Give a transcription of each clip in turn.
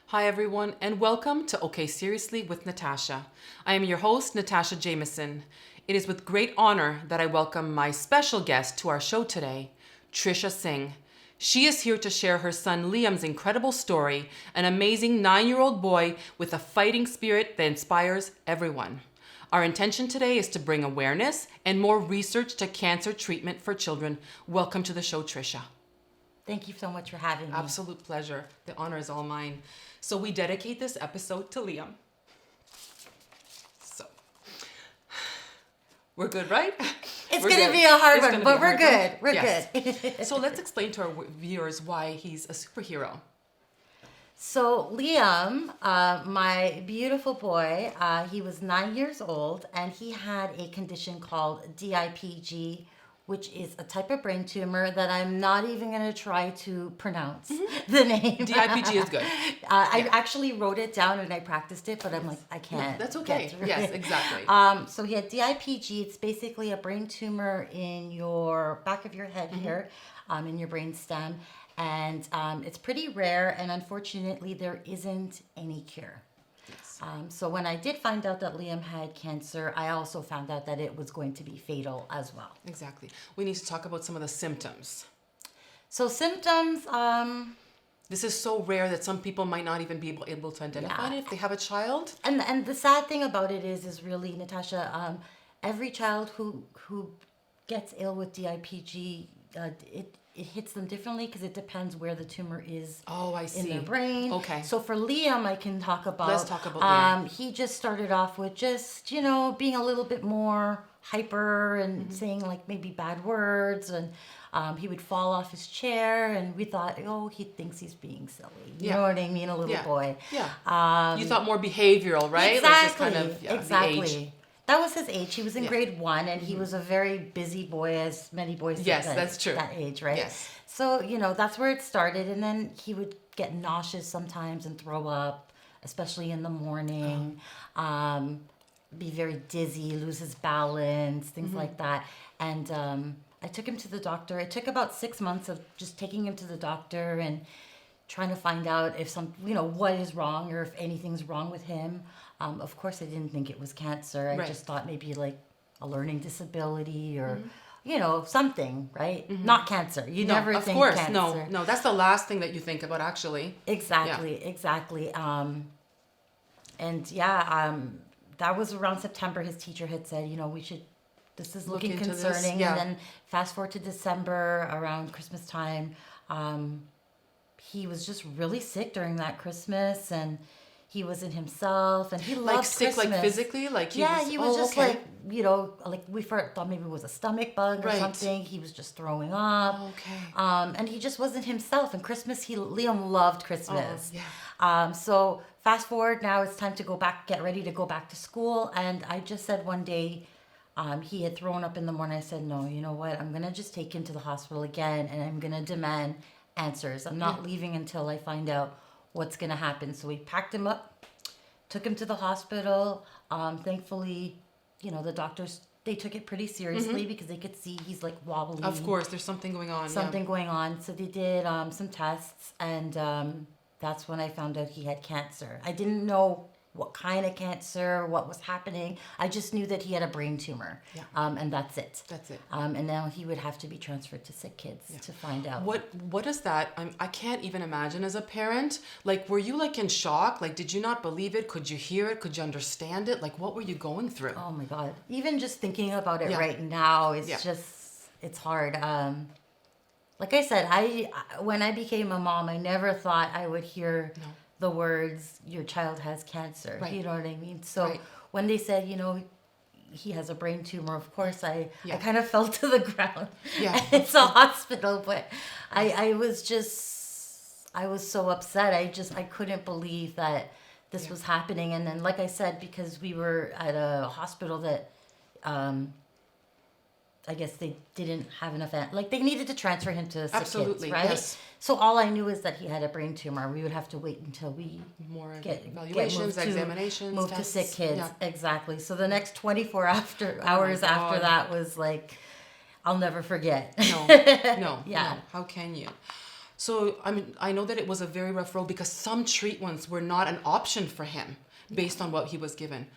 Hi, everyone, and welcome to OK Seriously with Natasha. I am your host, Natasha Jamieson. It is with great honor that I welcome my special guest to our show today, Trisha Singh. She is here to share her son Liam's incredible story, an amazing 9-year-old boy with a fighting spirit that inspires everyone. Our intention today is to bring awareness and more research to cancer treatment for children. Welcome to the show, Trisha. Thank you so much for having me. Absolute pleasure. The honor is all mine. So we dedicate this episode to Liam. So we're good, right? It's going to be a hard one, but we're good. We're good. So let's explain to our viewers why he's a superhero. So Liam, my beautiful boy, he was 9 years old and he had a condition called DIPG, which is a type of brain tumor that I'm not even going to try to pronounce the name. DIPG is good. I actually wrote it down and I practiced it, but I'm like, I can't. No, that's okay. Yes, exactly. So he had DIPG. It's basically a brain tumor in your back of your head here, in your brain stem. And it's pretty rare, and unfortunately, there isn't any cure. So when I did find out that Liam had cancer, I also found out that it was going to be fatal as well. Exactly. We need to talk about some of the symptoms. So symptoms... This is so rare that some people might not even be able to identify it if they have a child. And the sad thing about it is really, Natasha, every child who gets ill with DIPG, it hits them differently because it depends where the tumor is in their brain. Okay. So for Liam, I can talk about... Let's talk about Liam. He just started off with just, being a little bit more hyper and saying like maybe bad words, and he would fall off his chair, and we thought, he thinks he's being silly. You know what I mean? A little boy. Yeah. You thought more behavioral, right? Exactly. Like just kind of, exactly. The age. That was his age. He was in grade 1, and he was a very busy boy, as many boys that's true. That age, right? Yes. So, that's where it started. And then he would get nauseous sometimes and throw up, especially in the morning, be very dizzy, lose his balance, things like that. And I took him to the doctor. It took about 6 months of just taking him to the doctor and trying to find out if what is wrong or if anything's wrong with him. Of course, I didn't think it was cancer. I just thought maybe like a learning disability or, something, right? Not cancer. You never think cancer. Of course, no. That's the last thing that you think about, actually. Exactly. That was around September. His teacher had said, this is looking concerning. And then fast forward to December, around Christmas time, he was just really sick during that Christmas, and he wasn't himself, and he loved sick, Christmas. Like physically, like he was just like we thought maybe it was a stomach bug or something. He was just throwing up. And he just wasn't himself. And Christmas, Liam loved Christmas. So fast forward, now it's time to get ready to go back to school. And I just said one day, he had thrown up in the morning. I said, no, you know what? I'm gonna just take him to the hospital again, and I'm gonna demand answers. I'm not leaving until I find out what's going to happen. So we packed him up, took him to the hospital. Thankfully, the doctors, they took it pretty seriously because they could see he's like wobbly. Of course, there's something going on. Going on. So they did some tests, and that's when I found out he had cancer. I didn't know what kind of cancer, what was happening. I just knew that he had a brain tumor, and that's it. And now he would have to be transferred to sick kids to find out. What is that? I can't even imagine as a parent. Like, were you like in shock? Like, did you not believe it? Could you hear it? Could you understand it? Like, what were you going through? Oh my God. Even just thinking about it right now, it's hard. Like I said, when I became a mom, I never thought I would hear the words, your child has cancer. You know what I mean? So when they said, he has a brain tumor, of course, I kind of fell to the ground. It's a hospital, but I was so upset. I couldn't believe that this was happening. And then, like I said, because we were at a hospital that, I guess they didn't have enough, they needed to transfer him to sick kids, right? Yes. So all I knew is that he had a brain tumor. We would have to wait until we get evaluations, examinations, move tests. to sick kids. Exactly. So the next 24 hours after that was like, I'll never forget. No. How can you? So, I mean, I know that it was a very rough road because some treatments were not an option for him based on what he was given.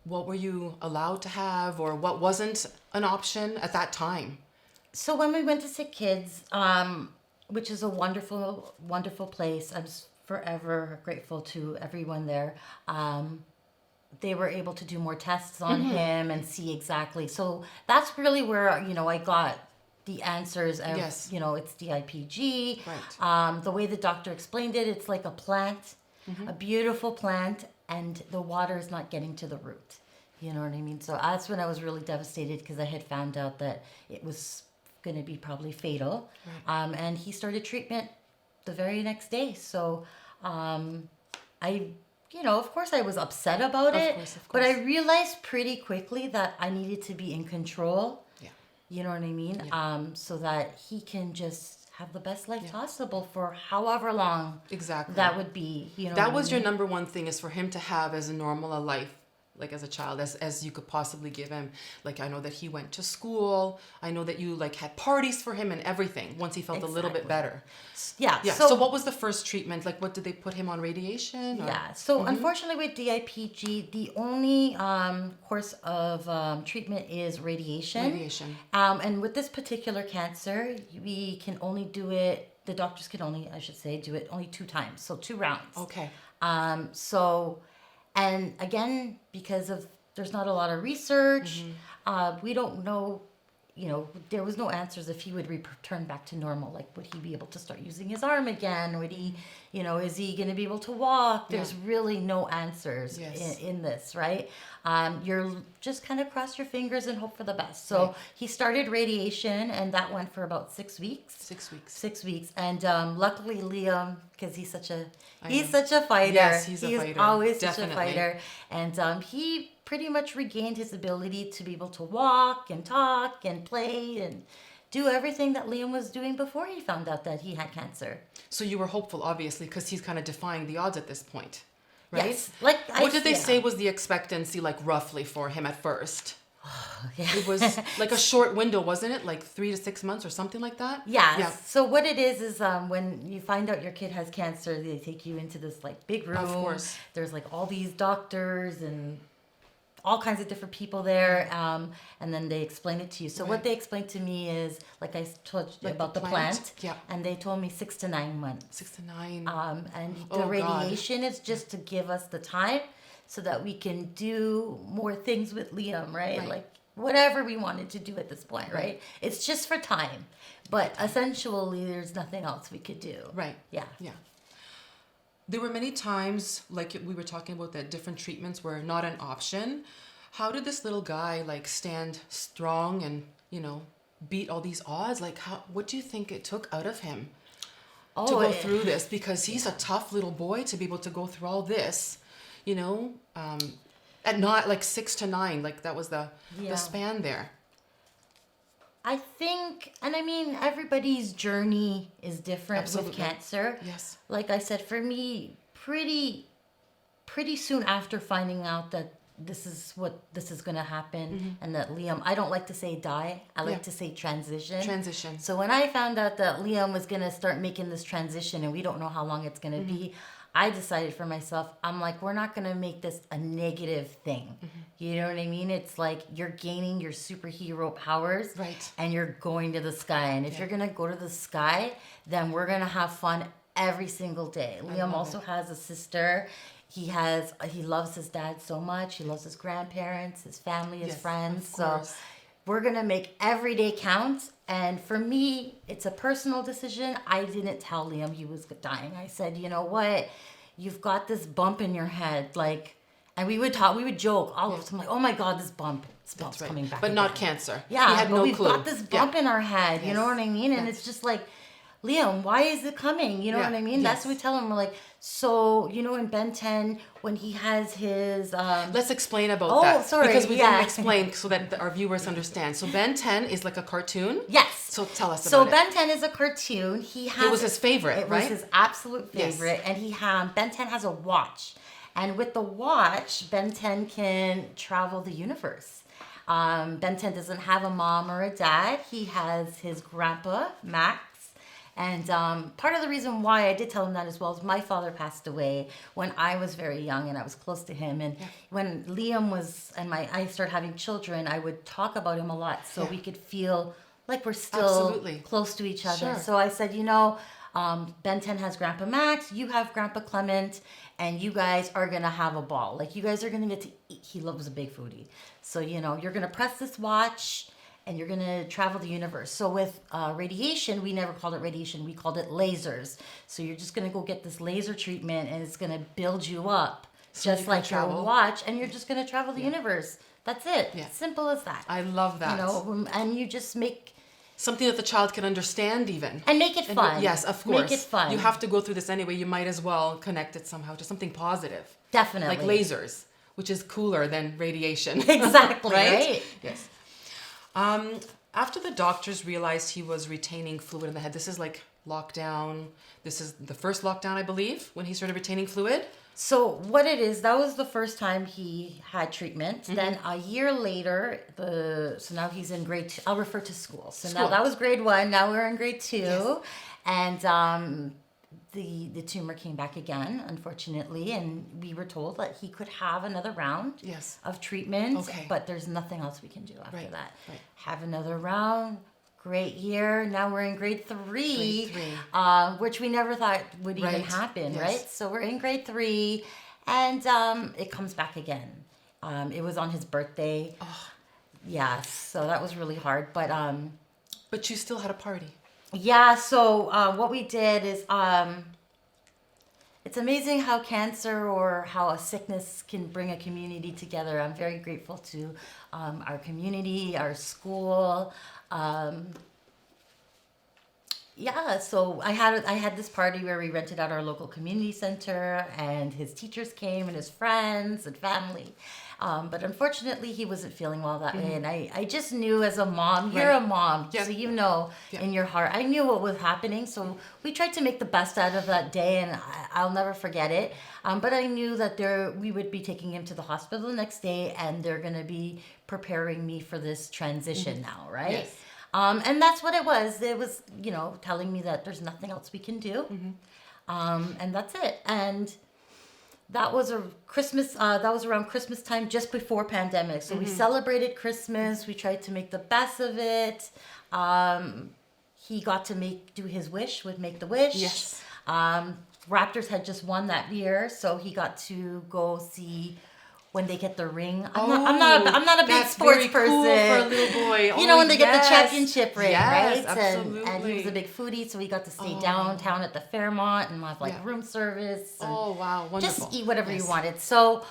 What were you allowed to have, or what wasn't an option at that time? So when we went to Sick Kids, which is a wonderful, wonderful place, I'm forever grateful to everyone there. They were able to do more tests on him and see exactly. So that's really where, I got the answers of, Yes. It's DIPG. Right. The way the doctor explained it, it's like a plant, a beautiful plant, and the water is not getting to the root. You know what I mean? So that's when I was really devastated because I had found out that it was going to be probably fatal. Right. And he started treatment the very next day. So of course I was upset about it, of course. But I realized pretty quickly that I needed to be in control. Yeah. You know what I mean? Yeah. So that he can just have the best life possible for however long that would be. That was your number one thing, is for him to have as normal a life, like as a child, as you could possibly give him. Like, I know that he went to school. I know that you had parties for him and everything once he felt a little bit better. Yeah. Yeah. So what was the first treatment? Like, what did they put him on, radiation? Or? Yeah. So unfortunately with DIPG, the only course of treatment is radiation. And with this particular cancer, we can only do it, the doctors can only, I should say, do it only 2 times. So 2 rounds. Okay. And again, because there's not a lot of research, we don't know, there was no answers if he would return back to normal. Like, would he be able to start using his arm again? Would he, is he going to be able to walk? There's really no answers in this, right? You're just kind of cross your fingers and hope for the best. So he started radiation, and that went for about 6 weeks. 6 weeks. And luckily Liam, because he's such a fighter. Yes, he's a fighter. He's always such a fighter. And he pretty much regained his ability to be able to walk and talk and play and do everything that Liam was doing before he found out that he had cancer. So you were hopeful, obviously, because he's kind of defying the odds at this point, right? Yes. What did they say was the expectancy, roughly, for him at first? It was like a short window, wasn't it? Like 3 to 6 months or something like that? Yeah. So what it is when you find out your kid has cancer, they take you into this big room. Of course. There's all these doctors and all kinds of different people there, and then they explain it to you. So what they explained to me is, like I told you about the plant, and they told me 6 to 9 months. 6 to 9. And the radiation is just to give us the time so that we can do more things with Liam, right? Like whatever we wanted to do at this point, right? It's just for time. But essentially, there's nothing else we could do. Right. Yeah. Yeah. There were many times, like we were talking about, that different treatments were not an option. How did this little guy stand strong and, beat all these odds? What do you think it took out of him to go through this? Because he's a tough little boy to be able to go through all this, at not 6 to 9, that was the span there. I think, and I mean, everybody's journey is different with cancer. Yes. Like I said, for me, pretty soon after finding out that this is going to happen, and that Liam, I don't like to say die, I like to say transition. So when I found out that Liam was going to start making this transition, and we don't know how long it's going to be, I decided for myself, I'm like, we're not going to make this a negative thing. You know what I mean? It's like you're gaining your superhero powers, and you're going to the sky. And if you're going to go to the sky, then we're going to have fun every single day. Liam also has a sister. He loves his dad so much. He loves his grandparents, his family, his friends. So we're going to make every day count. And for me, it's a personal decision. I didn't tell Liam he was dying. I said, you know what? You've got this bump in your head. And we would joke all of the time, oh my God, this bump's coming back. But not cancer. Yeah, he had no we've clue. got this bump in our head. You know what I mean? And it's just Liam, why is it coming? You know what I mean? That's what we tell him. We're like, so, in Ben 10, when he has his... Let's explain about that. Oh, sorry. Because we didn't explain so that our viewers understand. So Ben 10 is like a cartoon? Yes. So tell us about it. So Ben 10 is a cartoon. It was his favorite, right? It was his absolute favorite. Yes. And Ben 10 has a watch. And with the watch, Ben 10 can travel the universe. Ben 10 doesn't have a mom or a dad. He has his grandpa, Max. And part of the reason why I did tell him that as well is my father passed away when I was very young and I was close to him. And when Liam was, and I started having children, I would talk about him a lot so we could feel like we're still close to each other. So I said, Ben 10 has Grandpa Max, you have Grandpa Clement, and you guys are going to have a ball. Like, you guys are going to get to eat. He loves a big foodie. So, you're going to press this watch and you're going to travel the universe. So with radiation, we never called it radiation. We called it lasers. So you're just going to go get this laser treatment and it's going to build you up just like your watch. And you're just going to travel the universe. That's it. Yeah. Simple as that. I love that. And you just make... something that the child can understand even. And make it fun. Yes, of course. Make it fun. You have to go through this anyway. You might as well connect it somehow to something positive. Definitely. Like lasers, which is cooler than radiation. Exactly, right? Yes. After the doctors realized he was retaining fluid in the head, this is like lockdown. This is the first lockdown, I believe, when he started retaining fluid. So what it is, that was the first time he had treatment. Then a year later, so now he's in grade 2. I'll refer to school. So now that was grade 1. Now we're in grade 2. Yes. And the tumor came back again, unfortunately. And we were told that he could have another round of treatment. Okay. But there's nothing else we can do after that. Right. Have another round. Great year. Now we're in grade 3, which we never thought would even happen, right? So we're in grade 3, and it comes back again. It was on his birthday. Oh. Yes, so that was really hard. But you still had a party. Yeah. So what we did is, it's amazing how cancer or how a sickness can bring a community together. I'm very grateful to our community, our school. So I had this party where we rented out our local community center, and his teachers came and his friends and family. But unfortunately, he wasn't feeling well that day. And I just knew as a mom, you're a mom, so in your heart. I knew what was happening, so we tried to make the best out of that day, and I'll never forget it. But I knew that we would be taking him to the hospital the next day, and they're going to be preparing me for this transition now, right? Yes. And that's what it was. It was, telling me that there's nothing else we can do. And that's it. And that was around Christmas time, just before pandemic. So we celebrated Christmas. We tried to make the best of it. He got to do his wish with Make the Wish. Yes. Raptors had just won that year, so he got to go see when they get the ring. I'm not a big sports person. Cool for a little boy. When they get the championship ring, right? Absolutely. And he was a big foodie, so he got to stay downtown at the Fairmont and have room service. And wow, wonderful. Just eat whatever you wanted. So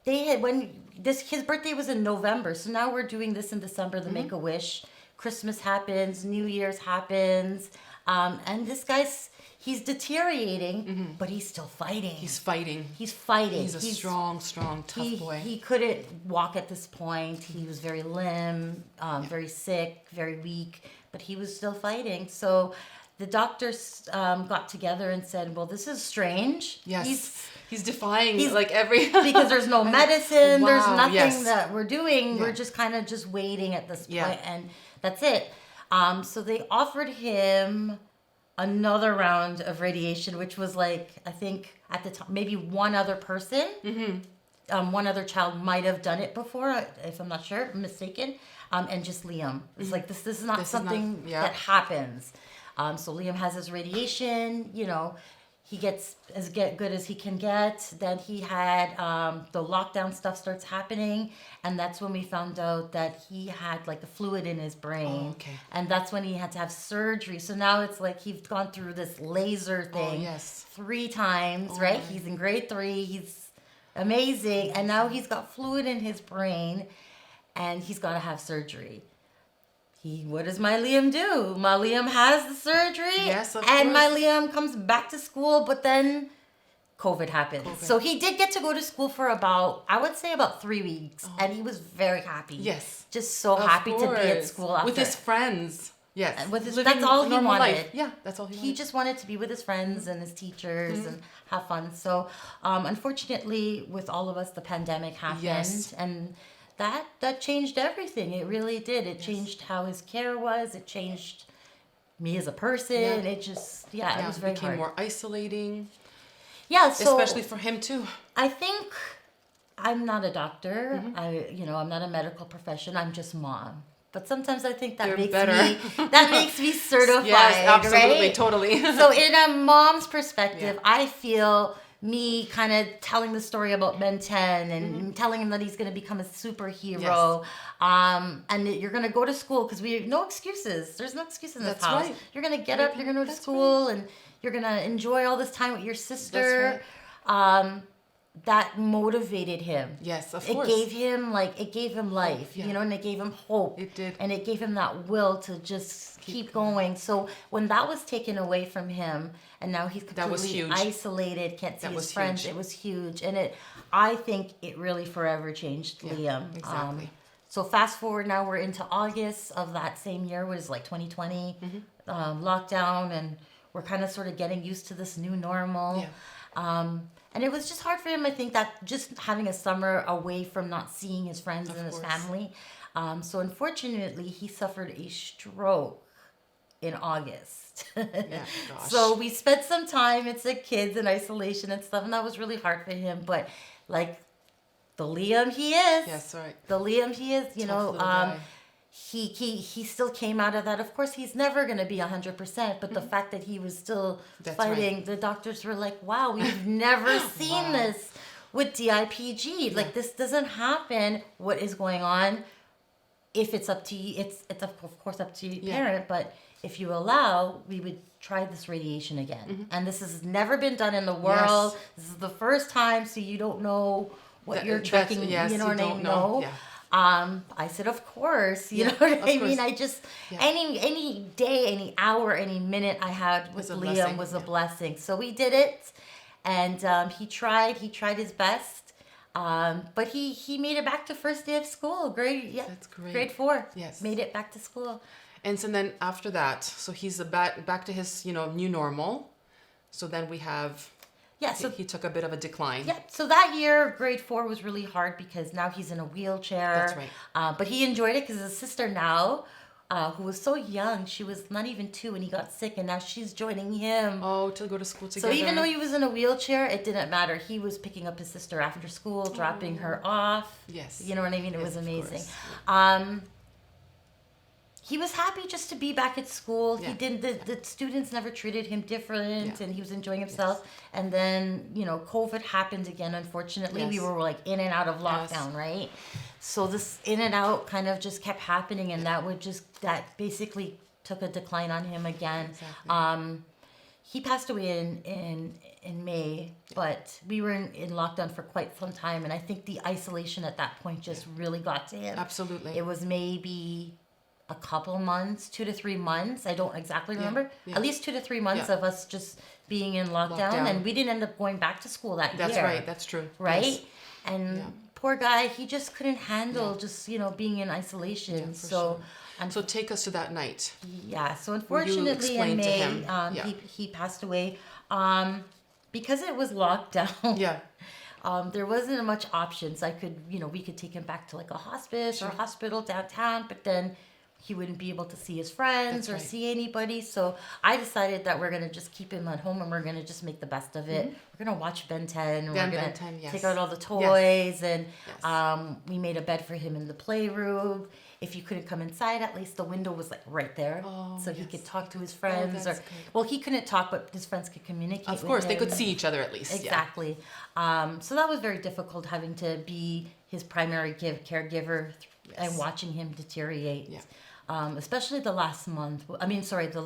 his birthday was in November, so now we're doing this in December, the Make a Wish. Christmas happens, New Year's happens, and this guy's. He's deteriorating, but he's still fighting. He's fighting. He's a strong, tough boy. He couldn't walk at this point. He was very limp, very sick, very weak, but he was still fighting. So the doctors got together and said, well, this is strange. Yes. He's defying every... because there's no medicine. Wow, there's nothing that we're doing. Yeah. We're just kind of just waiting at this point, and that's it. So they offered him another round of radiation, which was I think at the time, maybe one other person, one other child might have done it before, if I'm not mistaken, and just Liam. It's this is not something that happens. So Liam has his radiation, he gets as good as he can get. Then he had the lockdown stuff starts happening, and that's when we found out that he had the fluid in his brain. Oh, okay. And that's when he had to have surgery. So now it's he's gone through this laser thing 3 times, right? He's in grade 3. He's amazing, and now he's got fluid in his brain, and he's got to have surgery. What does my Liam do? My Liam has the surgery. Yes, of and course. My Liam comes back to school, but then COVID happened. So he did get to go to school for about 3 weeks, and he was very happy. Yes. Just so happy to be at school after. With his friends. Yes. That's all he wanted. Life. Yeah, that's all he wanted. He just wanted to be with his friends and his teachers and have fun. So unfortunately, with all of us, the pandemic happened. And that changed everything. It really did. It changed how his care was. It changed me as a person. It just, it was very became hard. more isolating. Yeah, so especially for him too. I think I'm not a doctor. I'm not a medical profession. I'm just mom. But sometimes I think that makes me certified. Yes, absolutely, right? totally. So in a mom's perspective, I feel me kind of telling the story about Ben 10 and telling him that he's going to become a superhero. Yes. And you're going to go to school because we have no excuses. There's no excuses in this house. Right. You're going to get up, you're going to go to school, and you're going to enjoy all this time with your sister. That's right. That motivated him. Yes, of course. It gave him life, and it gave him hope. It did. And it gave him that will to just keep going. So when that was taken away from him, and now he's completely isolated, can't see his friends, it was huge. And I think it really forever changed Liam. Exactly. So fast forward now, we're into August of that same year, was like 2020, lockdown, and we're kind of sort of getting used to this new normal. Yeah. And it was just hard for him, I think, that just having a summer away from not seeing his friends and his family. So unfortunately, he suffered a stroke in August. So we spent some time, it's the kids in isolation and stuff, and that was really hard for him. But like the Liam he is. Yes, right. The Liam he is, he still came out of that. Of course, he's never going to be 100%, but the fact that he was still fighting, the doctors were like, wow, we've never seen this with DIPG. Like, this doesn't happen. What is going on? If it's up to you, it's of course up to your parent, but if you allow, we would try this radiation again. And this has never been done in the world. Yes. This is the first time, so you don't know what you're tracking, you know what I know. Yeah. I said, of course, you know what I mean? I just, any day, any hour, any minute I had with Liam was a blessing. So we did it, and he tried his best, but he made it back to first day of school, that's great. Grade 4, made it back to school. And so then after that, so he's back to his, new normal. So then we have... Yeah, so he took a bit of a decline. Yeah, so that year, grade 4 was really hard because now he's in a wheelchair. That's right. But he enjoyed it because his sister now, who was so young, she was not even 2 when he got sick, and now she's joining him. Oh, to go to school together. So even though he was in a wheelchair, it didn't matter. He was picking up his sister after school, dropping her off. Yes. You know what I mean? It was amazing. He was happy just to be back at school. Yeah. He didn't. The students never treated him different, and he was enjoying himself. Yes. And then COVID happened again. Unfortunately, we were like in and out of lockdown, right? So this in and out kind of just kept happening, and that basically took a decline on him again. Exactly. He passed away in May, but we were in lockdown for quite some time, and I think the isolation at that point just really got to him. Absolutely. It was maybe a couple months, 2 to 3 months. I don't exactly remember. Yeah. At least 2 to 3 months of us just being in lockdown, and we didn't end up going back to school that year. That's right. That's true. Right? Yes. And poor guy, he just couldn't handle just, being in isolation. Yeah, so take us to that night. Yeah. So unfortunately in May, he passed away. Because it was locked down. Yeah. There wasn't much options. We could take him back to like a hospice or a hospital downtown, but then he wouldn't be able to see his friends or see anybody. So I decided that we're going to just keep him at home, and we're going to just make the best of it. We're going to watch Ben 10. We're going to take out all the toys. And we made a bed for him in the playroom. If you couldn't come inside, at least the window was like right there. So he could talk to his friends. Well, he couldn't talk, but his friends could communicate with him. Of course, they could see each other at least. Exactly. So that was very difficult, having to be his primary caregiver and watching him deteriorate. Yeah. Especially the last month. The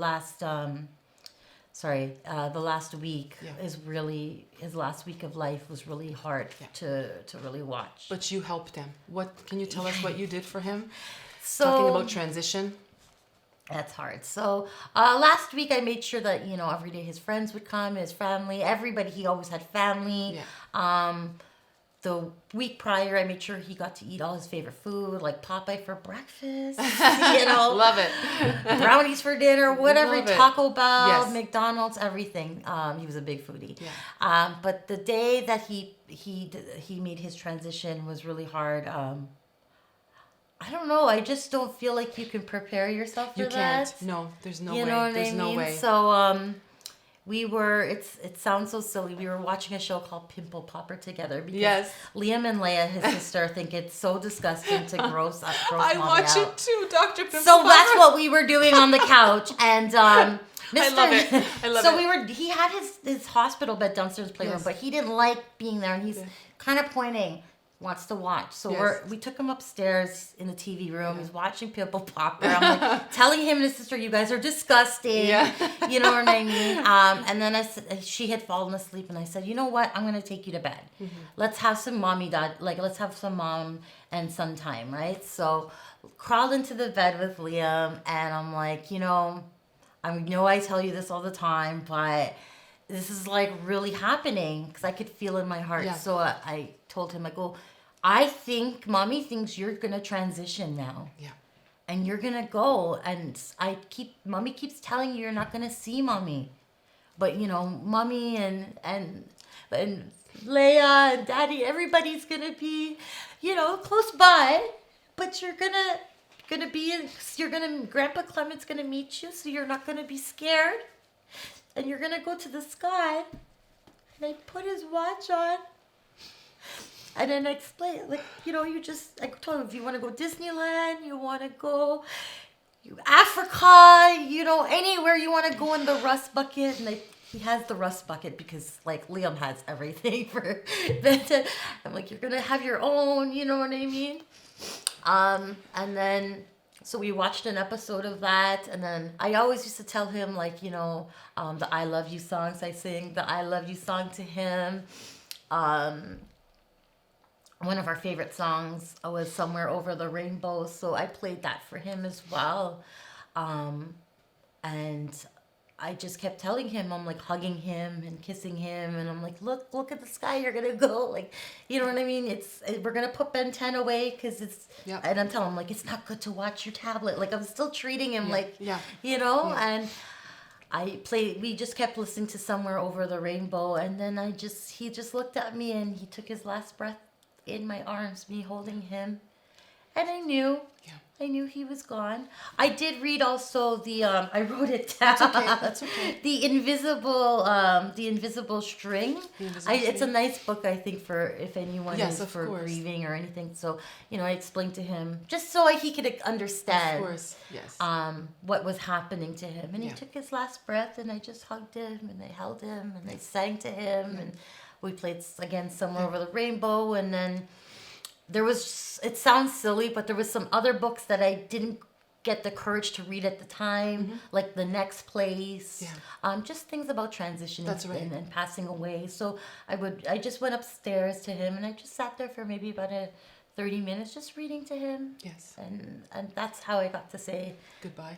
last week is really, his last week of life was really hard to really watch. But you helped him. What can you tell us what you did for him? Talking about transition. That's hard. So last week I made sure that every day his friends would come, his family, everybody. He always had family. Yeah. The week prior, I made sure he got to eat all his favorite food, like Popeye for breakfast, Love it. Brownies for dinner, whatever, Taco Bell, McDonald's, everything. He was a big foodie. Yeah. But the day that he made his transition was really hard. I don't know. I just don't feel like you can prepare yourself for that. You can't. No, there's no way. There's no way. So, we were, it sounds so silly. We were watching a show called Pimple Popper together because Liam and Leia, his sister, think it's so disgusting to gross I watch it too, Dr. Pimple So Popper. that's what we were doing on the couch. And, I love it. I love so it. he had his hospital bed downstairs playroom, but he didn't like being there, and he's kind of pointing, wants to watch. So we took him upstairs in the TV room. He's watching Pimple Popper. I'm like telling him and his sister, "You guys are disgusting." Yeah. You know what I mean? And then she had fallen asleep, and I said, "You know what? I'm gonna take you to bed. Let's have some let's have some mom and son time, right?" So crawled into the bed with Liam, and I'm like, I tell you this all the time, but this is like really happening because I could feel in my heart. Yeah. So I told him, I go, I think mommy thinks you're going to transition now. Yeah. And you're going to go. And mommy keeps telling you you're not going to see mommy. But, mommy and Leia and daddy, everybody's going to be, close by. But you're going to Grandpa Clement's going to meet you. So you're not going to be scared. And you're going to go to the sky. And I put his watch on. And then I explained, I told him, if you want to go Disneyland, you want to go Africa, anywhere you want to go in the rust bucket. And he has the rust bucket because, Liam has everything for that. I'm like, you're going to have your own, you know what I mean? And then, so we watched an episode of that. And then I always used to tell him, the I Love You songs. I sing the I Love You song to him. One of our favorite songs was Somewhere Over the Rainbow, so I played that for him as well. And I just kept telling him, I'm hugging him and kissing him, and I'm like, look at the sky, you're gonna go, you know what I mean? We're gonna put Ben 10 away because and I'm telling him, it's not good to watch your tablet. I'm still treating him and we just kept listening to Somewhere Over the Rainbow, and then he just looked at me and he took his last breath in my arms, me holding him, and I knew he was gone. I did read also I wrote it down. That's okay. The Invisible String. It's a nice book, I think, for if anyone is for grieving or anything. So I explained to him just so he could understand. Of course, yes. What was happening to him, and he took his last breath, and I just hugged him, and I held him, and I sang to him, and we played again Somewhere Over the Rainbow, and then there was, it sounds silly, but there was some other books that I didn't get the courage to read at the time, like The Next Place, just things about transitioning and passing away. So I just went upstairs to him, and I just sat there for maybe about 30 minutes just reading to him. Yes. And that's how I got to say goodbye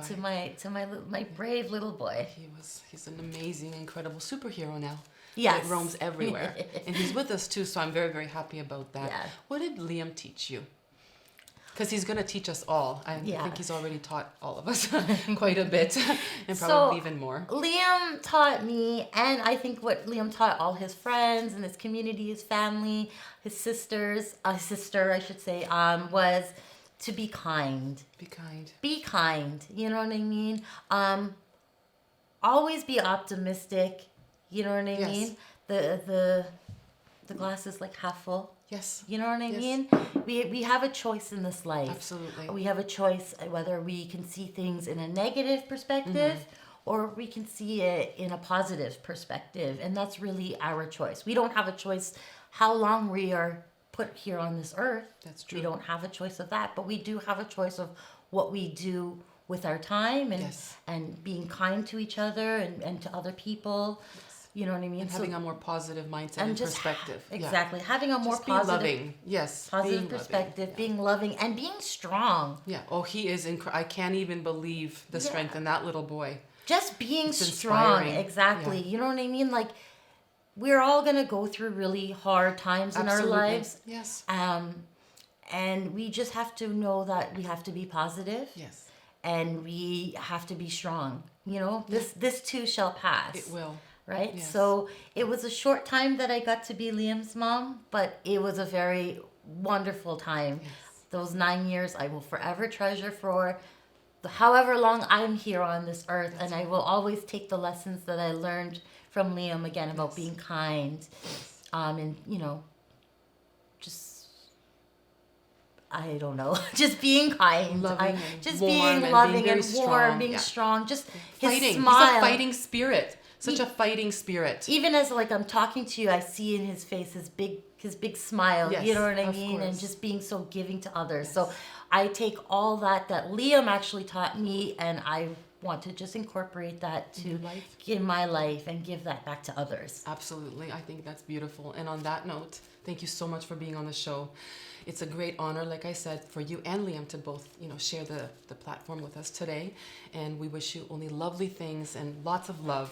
to my brave little boy. He's an amazing, incredible superhero now. Yes. It roams everywhere. And he's with us too, so I'm very, very happy about that. Yeah. What did Liam teach you? Because he's going to teach us all. I think he's already taught all of us quite a bit, and probably even more. Liam taught me, and I think what Liam taught all his friends and his community, his family, his sister, I should say, was to be kind. Be kind. Be kind. You know what I mean? Always be optimistic. You know what I mean? The glass is half full. Yes. You know what I mean? We have a choice in this life. Absolutely. We have a choice whether we can see things in a negative perspective or we can see it in a positive perspective. And that's really our choice. We don't have a choice how long we are put here on this earth. That's true. We don't have a choice of that, but we do have a choice of what we do with our time and being kind to each other and to other people. Yes. You know what I mean? And having a more positive mindset and perspective. Exactly. Having a more positive... loving. Yes. Positive perspective, being loving, and being strong. Yeah. Oh, he is I can't even believe the strength in that little boy. Just being strong. Inspiring. Exactly. Yeah. You know what I mean? We're all going to go through really hard times in our lives. Yes. And we just have to know that we have to be positive. Yes. And we have to be strong. This too shall pass. It will. Right? Yes. So it was a short time that I got to be Liam's mom, but it was a very wonderful time. Yes. those 9 years I will forever treasure for however long I'm here on this earth. And I will always take the lessons that I learned from Liam again about being kind, and just, I don't know, just being kind, just being loving and warm, being strong, just fighting. His smile. He's a fighting spirit. Such a fighting spirit. Even as like I'm talking to you, I see in his face his big smile. Yes, you know what I mean? And just being so giving to others. Yes. So I take all that Liam actually taught me, and I want to just incorporate that in my life and give that back to others. Absolutely. I think that's beautiful. And on that note, thank you so much for being on the show. It's a great honor, like I said, for you and Liam to both, share the platform with us today. And we wish you only lovely things and lots of love.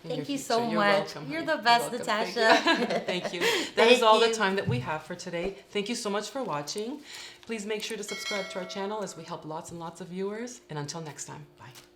Thank you so much. You're the best, Natasha. Thank you. That is all the time that we have for today. Thank you so much for watching. Please make sure to subscribe to our channel as we help lots and lots of viewers. And until next time, bye.